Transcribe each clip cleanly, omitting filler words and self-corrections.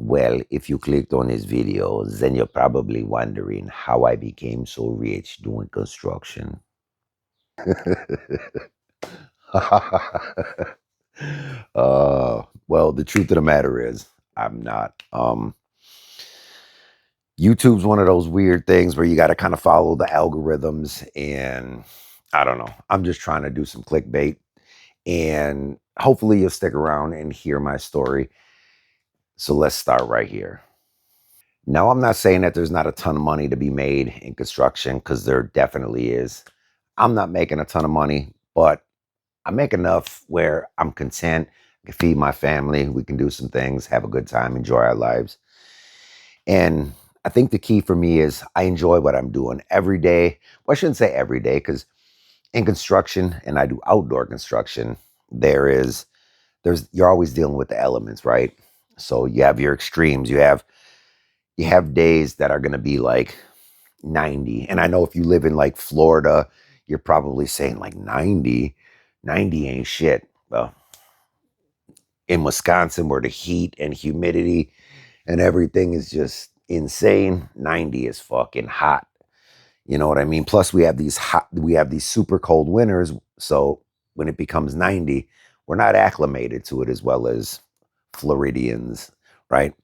Well, if you clicked on his videos, then you're probably wondering how I became so rich doing construction. Well, the truth of the matter is, I'm not. YouTube's one of those weird things where you got to kind of follow the algorithms, and I don't know. I'm just trying to do some clickbait, and hopefully you'll stick around and hear my story. So let's start right here. Now, I'm not saying that there's not a ton of money to be made in construction, because there definitely is. I'm not making a ton of money, but I make enough where I'm content. I can feed my family. We can do some things, have a good time, enjoy our lives. And I think the key for me is I enjoy what I'm doing every day. Well, I shouldn't say every day, because in construction, and I do outdoor construction, there's you're always dealing with the elements, right? So you have your extremes. You have days that are going to be like 90. And I know if you live in like Florida, you're probably saying like 90. 90 ain't shit. Well, in Wisconsin, where the heat and humidity and everything is just insane, 90 is fucking hot. You know what I mean? Plus we have these super cold winters, so when it becomes 90, we're not acclimated to it as well as Floridians, right?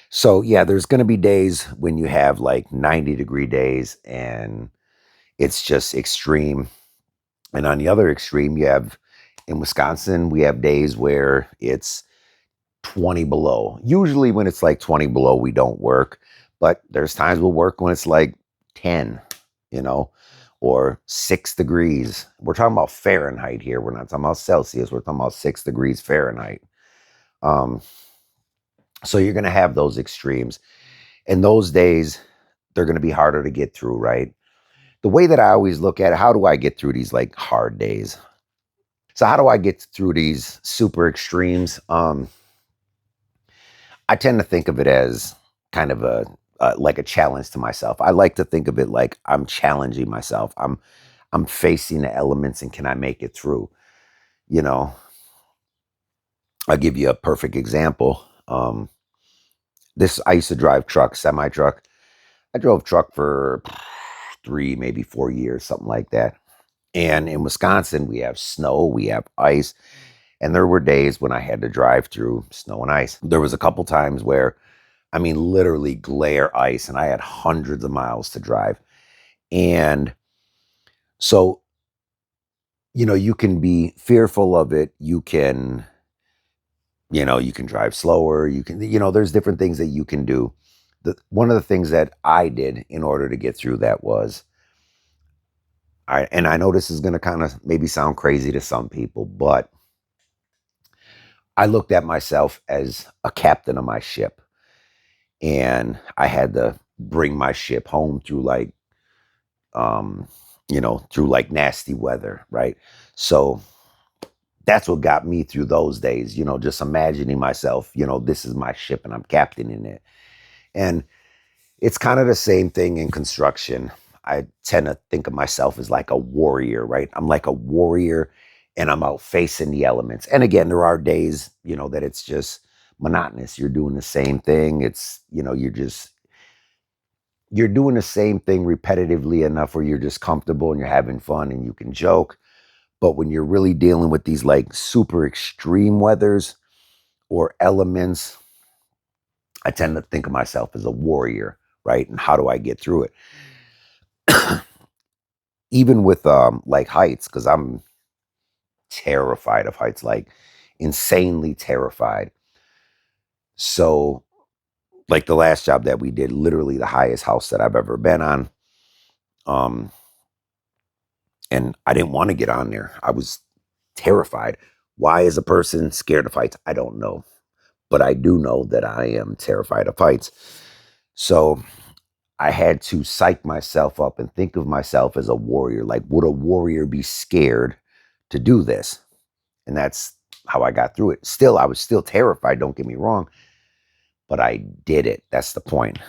So yeah, there's going to be days when you have like 90-degree days and it's just extreme. And on the other extreme, you have in Wisconsin, we have days where it's 20 below. Usually when it's like 20 below, we don't work, but there's times we'll work when it's like 10, you know, or 6 degrees. We're talking about Fahrenheit here. We're not talking about Celsius. We're talking about 6 degrees Fahrenheit. Um, so you're going to have those extremes. And those days, they're going to be harder to get through, right? The way that I always look at it, how do I get through these like hard days? So how do I get through these super extremes? I tend to think of it as kind of a like a challenge to myself. I like to think of it like I'm challenging myself. I'm facing the elements, and can I make it through? You know, I'll give you a perfect example. This I used to drive truck, semi truck. I drove truck for 3, maybe 4 years, something like that. And in Wisconsin, we have snow, we have ice, and there were days when I had to drive through snow and ice. There was a couple times where, I mean, literally glare ice, and I had hundreds of miles to drive. And so, you can be fearful of it. You can drive slower. There's different things that you can do. One of the things that I did in order to get through that was, and I know this is going to kind of maybe sound crazy to some people, but I looked at myself as a captain of my ship, and I had to bring my ship home through um, through like nasty weather, right? So that's what got me through those days, just imagining myself, this is my ship and I'm captaining it. And it's kind of the same thing in construction. I tend to think of myself as like a warrior, right? I'm like a warrior, and I'm out facing the elements. And again, there are days, that it's just monotonous. You're doing the same thing. You're doing the same thing repetitively enough where you're just comfortable and you're having fun and you can joke. But when you're really dealing with these like super extreme weathers or elements, I tend to think of myself as a warrior, right? And how do I get through it? Even with like heights, because I'm terrified of heights, like insanely terrified. So like the last job that we did, literally the highest house that I've ever been on. Um, and I didn't want to get on there. I was terrified. Why is a person scared of heights? I don't know. But I do know that I am terrified of heights. So I had to psych myself up and think of myself as a warrior. Like, would a warrior be scared to do this? And that's how I got through it. Still, I was still terrified, don't get me wrong, but I did it. That's the point.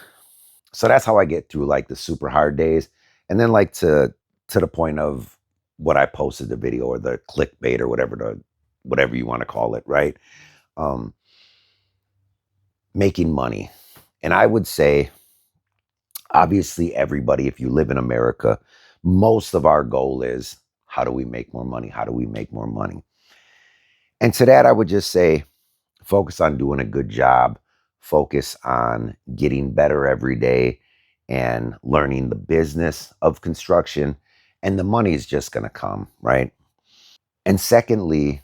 So that's how I get through like the super hard days. And then like to the point of what I posted the video, or the clickbait, or whatever you want to call it, right? Um making money. And I would say, obviously, everybody, if you live in America, most of our goal is how do we make more money? How do we make more money? And to that, I would just say, focus on doing a good job, focus on getting better every day and learning the business of construction. And the money is just going to come, right? And secondly,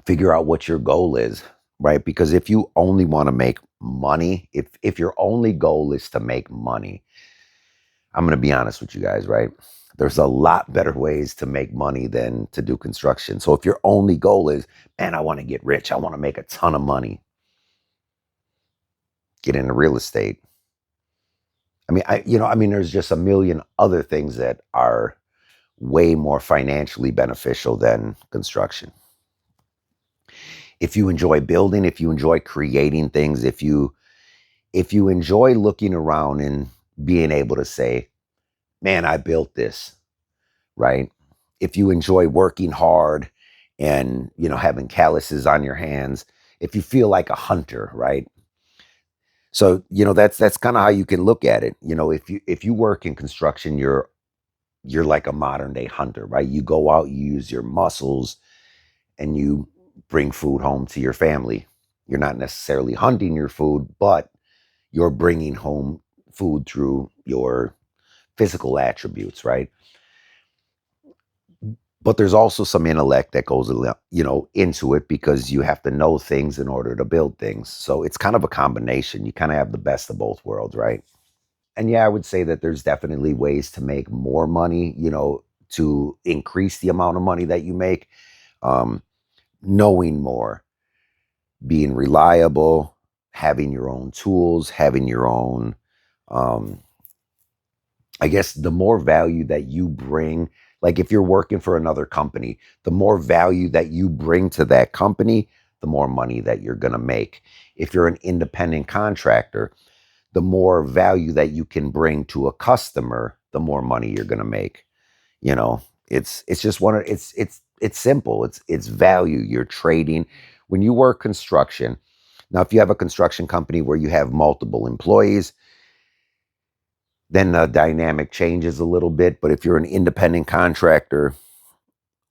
figure out what your goal is, right? Because if you only want to make money, if your only goal is to make money, I'm going to be honest with you guys, right? There's a lot better ways to make money than to do construction. So if your only goal is, man, I want to get rich, I want to make a ton of money, get into real estate. There's just a million other things that are way more financially beneficial than construction. If you enjoy building, if you enjoy creating things, if you enjoy looking around and being able to say, man, I built this, right? If you enjoy working hard and, having calluses on your hands, if you feel like a hunter, right? So, that's kind of how you can look at it. If you work in construction, you're like a modern day hunter, right? You go out, you use your muscles, and you bring food home to your family. You're not necessarily hunting your food, but you're bringing home food through your physical attributes, right? But there's also some intellect that goes, into it because you have to know things in order to build things. So it's kind of a combination. You kind of have the best of both worlds, right? And yeah, I would say that there's definitely ways to make more money, to increase the amount of money that you make. Um, Knowing more, being reliable, having your own tools, having your own, um, I guess the more value that you bring, like if you're working for another company, the more value that you bring to that company, the more money that you're going to make. If you're an independent contractor, the more value that you can bring to a customer, the more money you're going to make. You know, it's just one of it's simple. It's value. You're trading. When you work construction, now if you have a construction company where you have multiple employees, then the dynamic changes a little bit. But if you're an independent contractor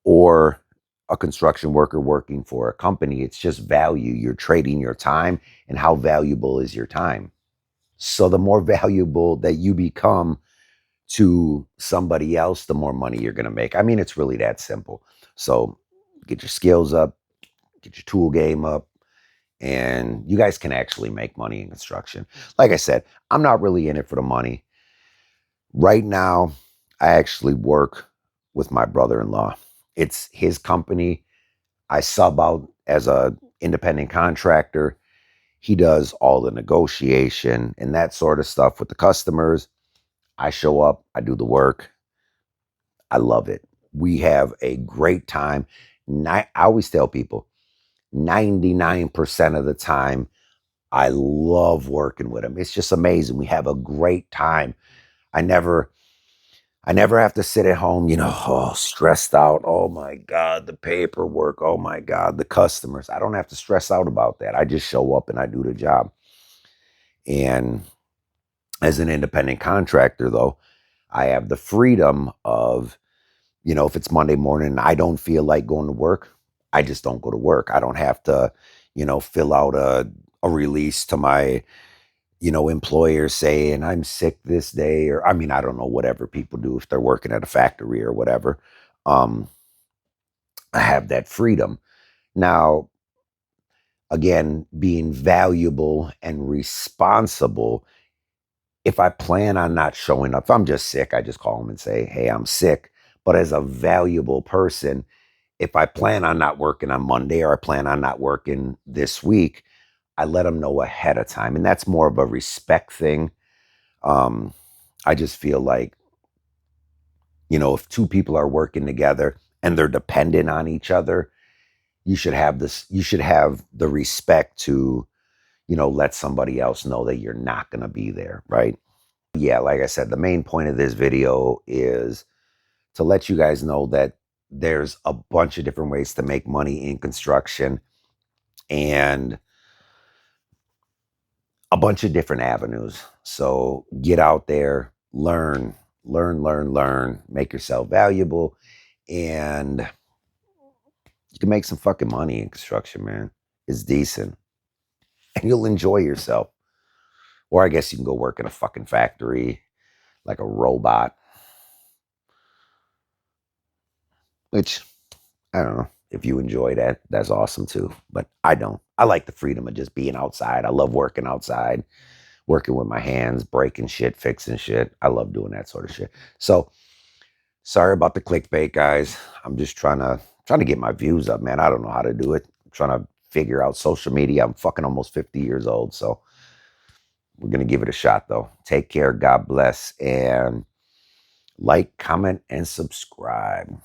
or a construction worker working for a company, it's just value. You're trading your time, and how valuable is your time? So the more valuable that you become to somebody else, the more money you're going to make. I mean, it's really that simple. So get your skills up, get your tool game up, and you guys can actually make money in construction. Like I said, I'm not really in it for the money. Right now, I actually work with my brother-in-law. It's his company. I sub out as a independent contractor. He does all the negotiation and that sort of stuff with the customers. I show up, I do the work. I love it. We have a great time. I always tell people 99% of the time, I love working with him. It's just amazing. We have a great time. I never I never have to sit at home, stressed out. Oh my God, the paperwork. Oh my God, the customers. I don't have to stress out about that. I just show up and I do the job. And as an independent contractor, though, I have the freedom of, if it's Monday morning and I don't feel like going to work, I just don't go to work. I don't have to, fill out a release to my, employer saying I'm sick this day, or I mean, I don't know, whatever people do if they're working at a factory or whatever. Um, I have that freedom. Now, again, being valuable and responsible, if I plan on not showing up, if I'm just sick, I just call them and say, hey, I'm sick. But as a valuable person, if I plan on not working on Monday or I plan on not working this week, I let them know ahead of time. And that's more of a respect thing. Um, I just feel like, if two people are working together and they're dependent on each other, you should have the respect to, let somebody else know that you're not going to be there, right? Yeah, like I said, the main point of this video is to let you guys know that there's a bunch of different ways to make money in construction. And a bunch of different avenues. So get out there, learn, make yourself valuable, and you can make some fucking money in construction, man. It's decent. And you'll enjoy yourself. Or I guess you can go work in a fucking factory like a robot, which I don't know. If you enjoy that, that's awesome too. But I don't. I like the freedom of just being outside. I love working outside, working with my hands, breaking shit, fixing shit. I love doing that sort of shit. So sorry about the clickbait, guys. I'm just trying to get my views up, man. I don't know how to do it. I'm trying to figure out social media. I'm fucking almost 50 years old, so we're gonna give it a shot though. Take care, God bless, and like, comment, and subscribe.